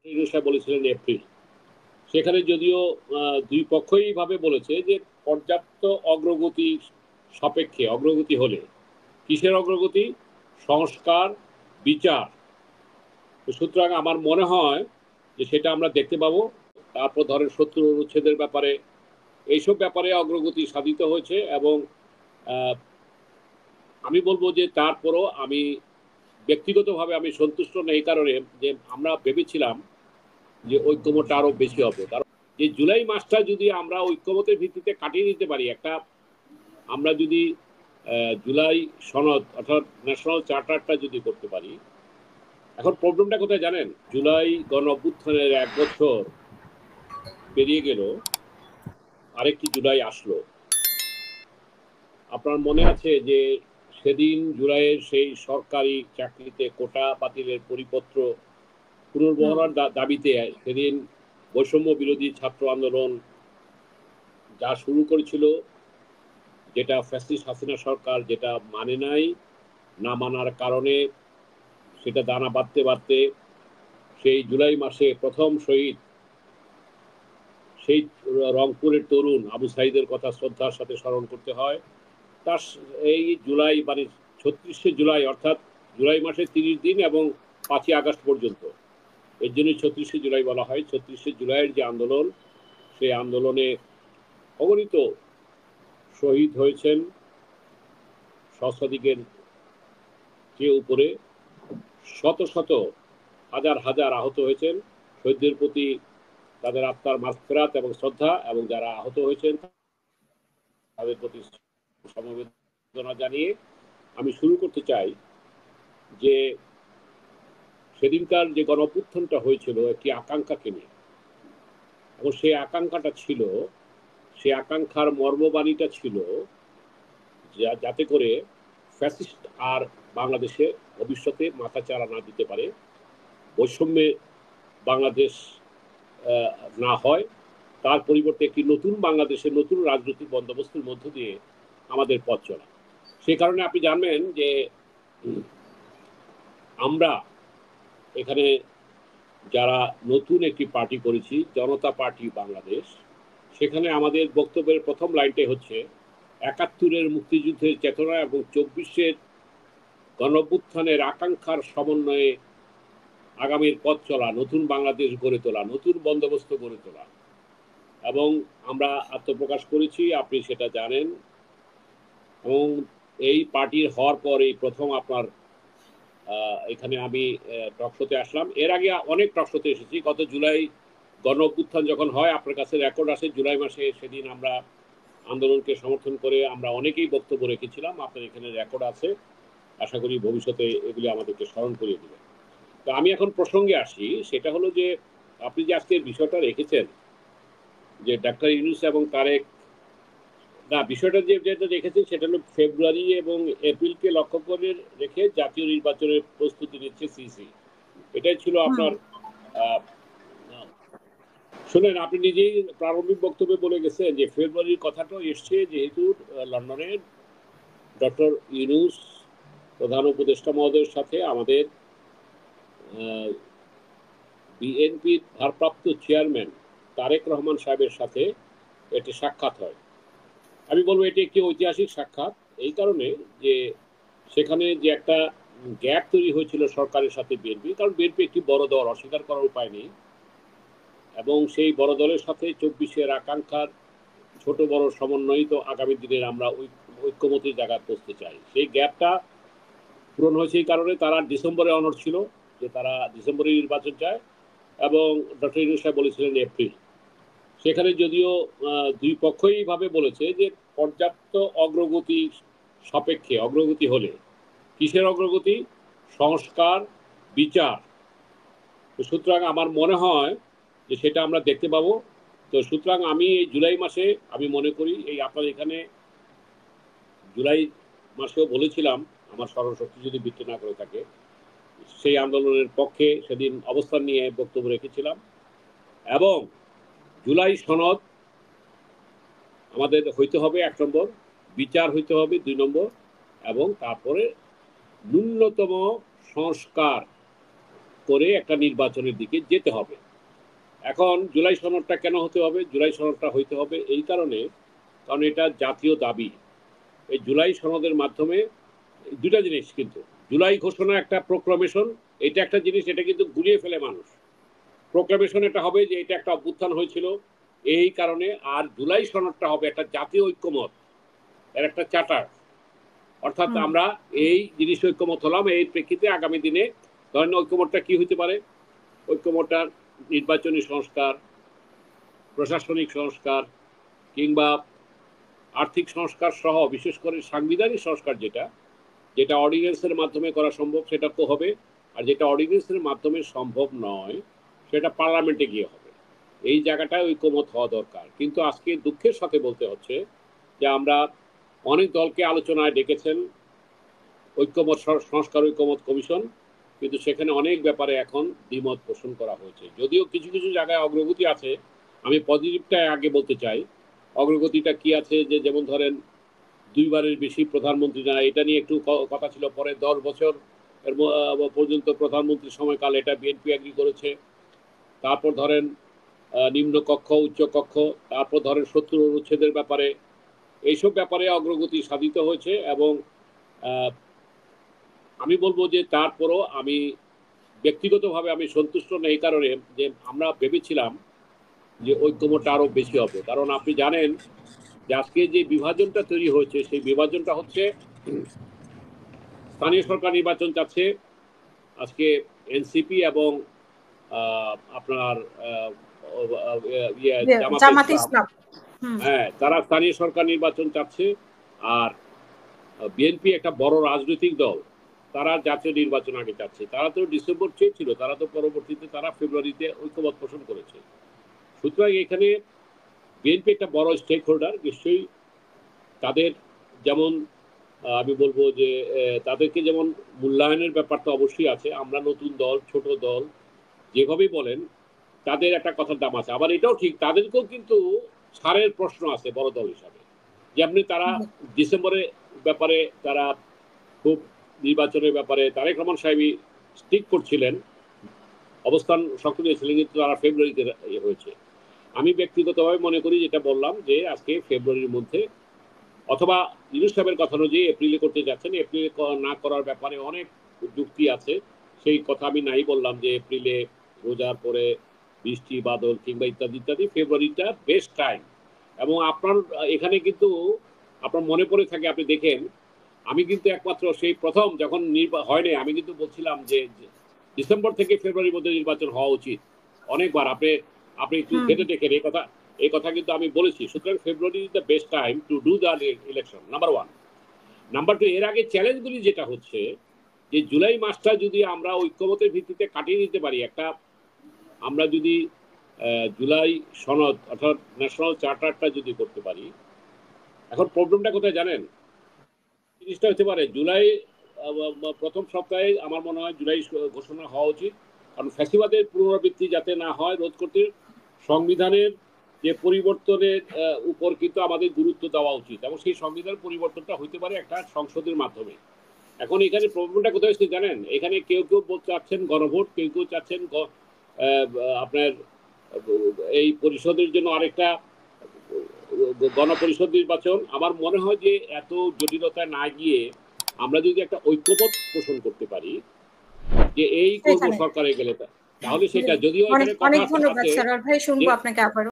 সাহেব বলেছিলেন এপ্রিল। সেখানে যদিও দুই পক্ষই ভাবে বলেছে যে পর্যাপ্ত অগ্রগতি সাপেক্ষে, অগ্রগতি হলে, কিসের অগ্রগতি? সংস্কার, বিচার। সুতরাং আমার মনে হয় যে সেটা আমরা দেখতে পাবো। তারপর ধরেন শত্রু অনুচ্ছেদের ব্যাপারে, এইসব ব্যাপারে অগ্রগতি সাধিত হয়েছে। এবং আমি বলবো যে তারপরও আমি ব্যক্তিগতভাবে আমি সন্তুষ্ট নই, এই কারণে যে আমরা ভেবেছিলাম যে ঐক্যমতটা আরো বেশি হবে। কারণ যে জুলাই মাসটা যদি আমরা ঐক্যমতের ভিত্তিতে কাটিয়ে দিতে পারি, আমরা যদি জুলাই সনদ অর্থাৎ ন্যাশনাল চার্টারটা যদি করতে পারি। এখন প্রবলেমটা কোথায় জানেন? জুলাই গণ অভ্যুত্থানের 1 বছর পেরিয়ে গেল, আরেকটি জুলাই আসলো। আপনার মনে আছে যে সেদিন জুলাইয়ের সেই সরকারি চাকরিতে কোটা বাতিলের পরিপত্র পুনর্বহার দাবিতে সেদিন বৈষম্য বিরোধী ছাত্র আন্দোলন যা শুরু করেছিল, যেটা ফ্যাসিস্ট হাসিনা সরকার যেটা মানে নাই, না মানার কারণে সেটা দানা বাঁধতে বাঁধতে সেই জুলাই মাসে প্রথম শহীদ সেই রংপুরের তরুণ আবু সাইদের কথা শ্রদ্ধার সাথে স্মরণ করতে হয়। তার এই জুলাই মানে 36শে জুলাই, অর্থাৎ জুলাই মাসের 30 দিন এবং 5ই আগস্ট পর্যন্ত, এর জন্য 36শে জুলাই বলা হয়। 36শে জুলাইয়ের যে আন্দোলন, সেই আন্দোলনে অগণিত শহীদ হয়েছেন, সহস্রাধিকের চেয়ে উপরে, শত শত হাজার হাজার আহত হয়েছেন। শহীদদের প্রতি তাদের আত্মার মাগফিরাত এবং শ্রদ্ধা, এবং যারা আহত হয়েছেন তাদের প্রতি সমবেদনা জানিয়ে আমি শুরু করতে চাই যে সেদিনকার যে গণঅভ্যুত্থানটা হয়েছিল একটি আকাঙ্ক্ষাকে নিয়ে, এবং সেই আকাঙ্ক্ষাটা ছিল, সেই আকাঙ্ক্ষার মর্মবাণীটা ছিল যাতে করে ফ্যাসিস্ট আর বাংলাদেশে ভবিষ্যতে মাথাচাড়া না দিতে পারে, বৈষম্যে বাংলাদেশ না হয়, তার পরিবর্তে একটি নতুন বাংলাদেশের নতুন রাজনৈতিক বন্দোবস্তের মধ্য দিয়ে আমাদের পথ চলা। সে কারণে আপনি জানবেন যে আমরা এখানে যারা নতুন একটি পার্টি করেছি, জনতা পার্টি বাংলাদেশ, সেখানে আমাদের বক্তব্যের প্রথম লাইনটাই হচ্ছে 71-এর মুক্তিযুদ্ধের চেতনা এবং 24-এর গণঅভ্যুত্থানের আকাঙ্ক্ষার সমন্বয়ে আগামীর পথ চলা, নতুন বাংলাদেশ গড়ে তোলা, নতুন বন্দোবস্ত গড়ে তোলা। এবং আমরা আত্মপ্রকাশ করেছি, আপনি সেটা জানেন। এবং এই পার্টির হওয়ার পর এই প্রথম আপনার এখানে আমি টকশোতে আসলাম। এর আগে অনেক টকশোতে এসেছি। গত জুলাই গণ অভ্যুত্থান যখন হয়, আপনার কাছে রেকর্ড আছে, জুলাই মাসে সেদিন আমরা আন্দোলনকে সমর্থন করে আমরা অনেকেই বক্তব্য রেখেছিলাম। আপনার এখানে রেকর্ড আছে, আশা করি ভবিষ্যতে এগুলি আমাদেরকে স্মরণ করিয়ে দেবে। তো আমি এখন প্রসঙ্গে আসি, সেটা হলো যে আপনি যে আজকের বিষয়টা রেখেছেন যে ডাক্তার ইউনূস এবং তারেক, না, বিষয়টা যেটা রেখেছেন সেটা হলো ফেব্রুয়ারি এবং এপ্রিলকে লক্ষ্য করে রেখে জাতীয় নির্বাচনের প্রস্তুতি নিচ্ছে সিসি। এটাই ছিল আপনার। শুনেন, আপনি নিজেই প্রারম্ভিক বক্তব্যে বলে গেছেন যে ফেব্রুয়ারির কথাটাও এসছে, যেহেতু লন্ডনের ডক্টর ইউনূস প্রধান উপদেষ্টা মহোদয়ের সাথে আমাদের বিএনপির ভারপ্রাপ্ত চেয়ারম্যান তারেক রহমান সাহেবের সাথে একটি সাক্ষাৎ হয়। আমি বলবো এটি একটি ঐতিহাসিক সাক্ষাৎ এই কারণে যে সেখানে যে একটা গ্যাপ তৈরি হয়েছিল সরকারের সাথে বিএনপি, কারণ বিএনপি একটি বড় দল, অস্বীকার করার উপায় নেই, এবং সেই বড় দলের সাথে 24-এর আকাঙ্ক্ষার ছোট বড় সমন্বয়িত আগামী দিনের আমরা ঐক্যমতের জায়গায় পৌঁছতে চাই। সেই গ্যাপটা পূরণ হয়েছে এই কারণে তারা ডিসেম্বরে অনড় ছিল যে তারা ডিসেম্বরে নির্বাচন চায়, এবং ডক্টর ইউনূস সাহেব বলেছিলেন এপ্রিল। সেখানে যদিও দুই পক্ষই ভাবে বলেছে যে পর্যাপ্ত অগ্রগতি সাপেক্ষে, অগ্রগতি হলে, কিসের অগ্রগতি? সংস্কার, বিচার। সুতরাং আমার মনে হয় যে সেটা আমরা দেখতে পাবো। তো সুতরাং আমি এই জুলাই মাসে আমি মনে করি এই আপনার এখানে জুলাই মাসেও বলেছিলাম, আমার স্মরণশক্তি যদি বৃদ্ধি না করে থাকে, সেই আন্দোলনের পক্ষে সেদিন অবস্থান নিয়ে বক্তব্য রেখেছিলাম। এবং জুলাই সনদ আমাদের হইতে হবে 1 নম্বর, বিচার হইতে হবে 2 নম্বর, এবং তারপরে ন্যূনতম সংস্কার করে একটা নির্বাচনের দিকে যেতে হবে। এখন জুলাই সনদটা কেন হতে হবে? জুলাই সনদটা হইতে হবে এই কারণে, কারণ এটা জাতীয় দাবি। এই জুলাই সনদের মাধ্যমে দুটা জিনিস, কিন্তু জুলাই ঘোষণা একটা প্রোক্লামেশন, এটা একটা জিনিস, এটা কিন্তু গুলিয়ে ফেলে মানুষ। প্রোক্লামেশন এটা হবে যে এটা একটা অভ্যুত্থান হয়েছিল এই কারণে, আর জুলাই সনদটা হবে একটা জাতীয় ঐক্যমত, এর একটা চার্টার। অর্থাৎ আমরা এই জিনিস ঐক্যমত হলাম, এই প্রেক্ষিতে আগামী দিনে ধরেন ঐক্যমতটা কি হইতে পারে? ঐক্যমতটার নির্বাচনী সংস্কার, প্রশাসনিক সংস্কার, কিংবা আর্থিক সংস্কার সহ বিশেষ করে সাংবিধানিক সংস্কার, যেটা যেটা অর্ডিন্যান্সের মাধ্যমে করা সম্ভব সেটা তো হবে, আর যেটা অর্ডিন্যান্সের মাধ্যমে সম্ভব নয় সেটা পার্লামেন্টে গিয়ে হবে। এই জায়গাটায় ঐক্যমত হওয়া দরকার। কিন্তু আজকে দুঃখের সাথে বলতে হচ্ছে যে আমরা অনেক দলকে আলোচনায় ডেকেছেন ঐক্যমত সংস্কার ঐক্যমত কমিশন, কিন্তু সেখানে অনেক ব্যাপারে এখন দ্বিমত পোষণ করা হয়েছে। যদিও কিছু কিছু জায়গায় অগ্রগতি আছে, আমি পজিটিভটা আগে বলতে চাই। অগ্রগতিটা কি আছে? যে যেমন ধরেন 2 বারের বেশি প্রধানমন্ত্রী না, এটা নিয়ে একটু কথা ছিল, পরে 10 বছর এর পর্যন্ত প্রধানমন্ত্রীর সময়কাল, এটা বিএনপি এগ্রি করেছে। তারপর ধরেন নিম্ন কক্ষ উচ্চ কক্ষ, তারপর ধরেন 70 অনুচ্ছেদের ব্যাপারে, এইসব ব্যাপারে অগ্রগতি সাধিত হয়েছে। এবং আমি বলবো যে তারপরও আমি ব্যক্তিগতভাবে আমি সন্তুষ্ট নই, এই কারণে যে আমরা ভেবেছিলাম যে ঐক্যমতটা আরো বেশি হবে। কারণ আপনি জানেন যে আজকে যে বিভাজনটা তৈরি হয়েছে, সেই বিভাজনটা হচ্ছে স্থানীয় সরকার নির্বাচন চাচ্ছে আজকে এনসিপি এবং আপনার জামাত ইসলাম, হ্যাঁ, তারা স্থানীয় সরকার নির্বাচন চাচ্ছে। আর বিএনপি একটা বড় রাজনৈতিক দল, তারা জাতীয় নির্বাচন আগে চাচ্ছে। তারা তো ডিসেম্বর চেয়েছিল, তারা তো পরবর্তীতে তারা ফেব্রুয়ারিতে ঐক্যমত পোষণ করেছে। সুতরাং এখানে বিএনপি একটা বড় স্টেক হোল্ডার, নিশ্চয়ই তাদের যেমন আমি বলবো যে তাদেরকে যেমন মূল্যায়নের ব্যাপারটা অবশ্যই আছে। আমরা নতুন দল, ছোট দল, যেভাবেই বলেন, তাদের একটা কথার দাম আছে। আবার এটাও ঠিক, তাদেরকেও কিন্তু ছাড়ের প্রশ্ন আছে বড় দল হিসাবে। যেমনি তারা ডিসেম্বরের ব্যাপারে তারা খুব নির্বাচনের ব্যাপারে তারেক রহমান সাহেবই স্টিক করছিলেন, অবস্থান শক্ত নিয়েছিলেন, কিন্তু তারা ফেব্রুয়ারিতে হয়েছে। আমি ব্যক্তিগতভাবে মনে করি, যেটা বললাম, যে আজকে ফেব্রুয়ারির মধ্যে অথবা ইউনূস সাহেবের কথা অনুযায়ী এপ্রিলে করতে যাচ্ছেন। এপ্রিলে না করার ব্যাপারে অনেক যুক্তি আছে, সেই কথা আমি নাই বললাম যে এপ্রিলে রোজার পরে বৃষ্টি বাদল কিংবা ইত্যাদি ইত্যাদি, ফেব্রুয়ারিটা বেস্ট টাইম। এবং আপনার এখানে কিন্তু আপনার মনে পড়ে থাকে, আপনি দেখেন, আমি কিন্তু একমাত্র সেই প্রথম যখন হয়নি, আমি কিন্তু বলছিলাম যে ডিসেম্বর থেকে ফেব্রুয়ারির মধ্যে নির্বাচন হওয়া উচিত অনেকবার। আপনি একটু ঘেটে দেখেন, এই কথা কিন্তু আমি বলেছি। সুতরাং February is the best time to do the election, number 1। Number 2, এর আগে চ্যালেঞ্জগুলি যেটা হচ্ছে যে জুলাই মাসটা যদি আমরা ঐক্যমতের ভিত্তিতে কাটিয়ে দিতে পারি, একটা আমরা যদি জুলাই সনদ অর্থাৎ ন্যাশনাল চার্টারটা যদি করতে পারি। এখন প্রবলেমটা কোথায় জানেন? জিনিসটা হতে পারে জুলাই প্রথম সপ্তাহে আমার মনে হয় জুলাই ঘোষণা হওয়া উচিত, কারণ ফ্যাসিবাদের পুনরাবৃত্তি যাতে না হয় রোধ করতে সংবিধানের যে পরিবর্তনের উপর কিন্তু আমাদের গুরুত্ব দেওয়া উচিত, এবং সেই সংবিধান পরিবর্তনটা হইতে পারে একটা সংসদের মাধ্যমে। এখন এখানে প্রবলেমটা কোথায় হচ্ছে জানেন? এখানে কেউ কেউ চাচ্ছেন গণভোট, কেউ কেউ চাচ্ছেন আপনার এই পরিষদের জন্য আরেকটা গণপরিষদ নির্বাচন। আমার মনে হয় যে এত জটিলতা না গিয়ে আমরা যদি একটা ঐক্যমত পোষণ করতে পারি যে এই করব সরকারে গেলে, তাহলে সেটা, যদিও অনেক ধন্যবাদ স্যার ভাই, শুনবো আপনাকে আবারও।